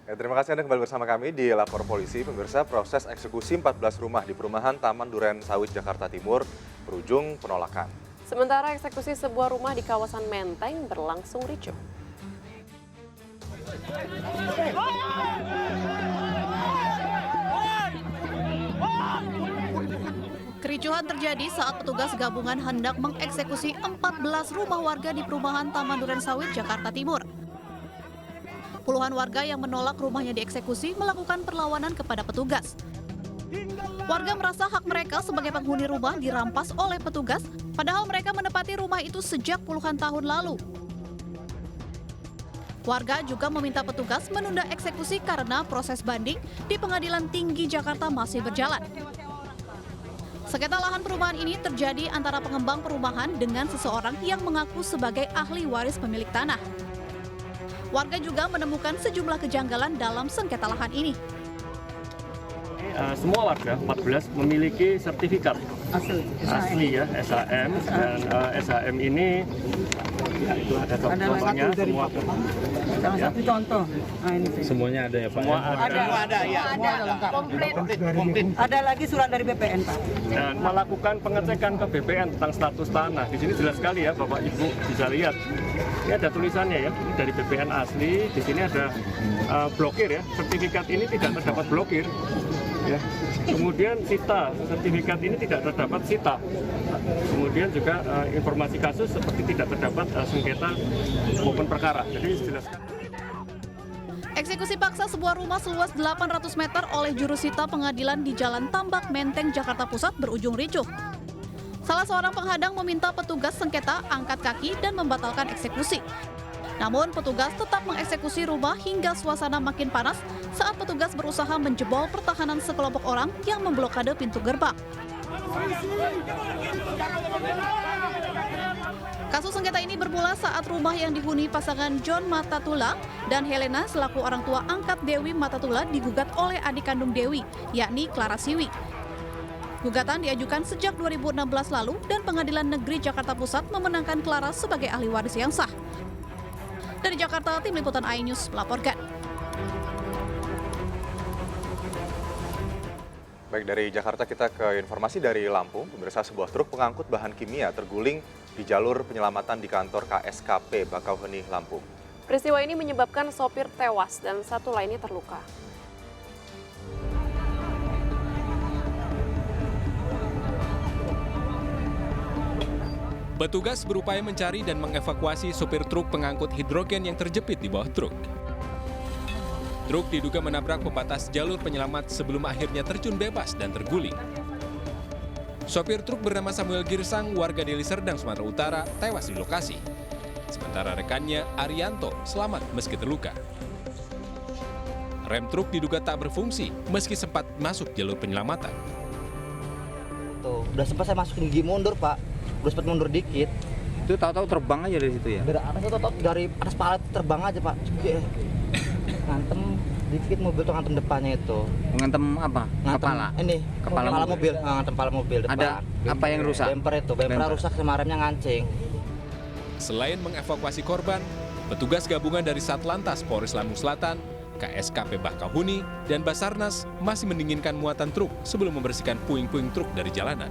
Ya, terima kasih Anda kembali bersama kami di Lapor Polisi. Pemirsa, proses eksekusi 14 rumah di perumahan Taman Duren Sawit, Jakarta Timur berujung penolakan. Sementara eksekusi sebuah rumah di kawasan Menteng berlangsung ricuh. Kericuhan terjadi saat petugas gabungan hendak mengeksekusi 14 rumah warga di perumahan Taman Duren Sawit, Jakarta Timur. Puluhan warga yang menolak rumahnya dieksekusi melakukan perlawanan kepada petugas. Warga merasa hak mereka sebagai penghuni rumah dirampas oleh petugas, padahal mereka menempati rumah itu sejak puluhan tahun lalu. Warga juga meminta petugas menunda eksekusi karena proses banding di Pengadilan Tinggi Jakarta masih berjalan. Sengketa lahan perumahan ini terjadi antara pengembang perumahan dengan seseorang yang mengaku sebagai ahli waris pemilik tanah. Warga juga menemukan sejumlah kejanggalan dalam sengketa lahan ini. Semua warga 14 memiliki sertifikat asli ya, SHM, dan SHM ini ya, itu ada contohnya semua. Salah satu contoh. Nah, ini Semuanya ada ya Pak? Semua ya? ada. ada lengkap. Komplit. Ada lagi surat dari BPN Pak. Dan melakukan pengecekan ke BPN tentang status tanah. Di sini jelas sekali ya Bapak Ibu bisa lihat. Ini ada tulisannya ya, ini dari BPN asli. Di sini ada blokir ya. Sertifikat ini tidak terdapat blokir. Ya. Kemudian sita, sertifikat ini tidak terdapat sita. Kemudian juga informasi kasus seperti tidak terdapat sengketa maupun perkara. Jadi jelas. Eksekusi paksa sebuah rumah seluas 800 meter oleh jurusita pengadilan di Jalan Tambak, Menteng, Jakarta Pusat berujung ricuh. Salah seorang penghadang meminta petugas sengketa angkat kaki dan membatalkan eksekusi. Namun petugas tetap mengeksekusi rumah hingga suasana makin panas saat petugas berusaha menjebol pertahanan sekelompok orang yang memblokade pintu gerbang. Kasus sengketa ini bermula saat rumah yang dihuni pasangan John Matatula dan Helena selaku orang tua angkat Dewi Matatula digugat oleh adik kandung Dewi, yakni Clara Siwi. Gugatan diajukan sejak 2016 lalu dan Pengadilan Negeri Jakarta Pusat memenangkan Clara sebagai ahli waris yang sah. Dari Jakarta, Tim Liputan iNews melaporkan. Baik, dari Jakarta kita ke informasi dari Lampung. Pemirsa, sebuah truk pengangkut bahan kimia terguling di jalur penyelamatan di kantor KSKP Bakauheni, Lampung. Peristiwa ini menyebabkan sopir tewas dan satu lainnya terluka. Petugas berupaya mencari dan mengevakuasi sopir truk pengangkut hidrogen yang terjepit di bawah truk. Truk diduga menabrak pembatas jalur penyelamat sebelum akhirnya terjun bebas dan terguling. Sopir truk bernama Samuel Girsang, warga Deli Serdang, Sumatera Utara, tewas di lokasi. Sementara rekannya, Arianto, selamat meski terluka. Rem truk diduga tak berfungsi meski sempat masuk jalur penyelamatan. Tuh, udah sempat saya masuk gigi mundur Pak. Udah sempat mundur dikit. Itu tahu-tahu terbang aja dari situ ya? Dari atas itu dari atas palet terbang aja Pak. Ngantem dikit mobil tuh ngantem depannya itu. Ngantem apa? Ngantem, Kepala? Ini, Kepala mobil. Ngantem kepala mobil depan. Ada apa yang rusak? Bemper rusak sama remnya ngancing. Selain mengevakuasi korban, petugas gabungan dari Satlantas Polres Lampung Selatan, KSKP Bakauheni, dan Basarnas masih mendinginkan muatan truk sebelum membersihkan puing-puing truk dari jalanan.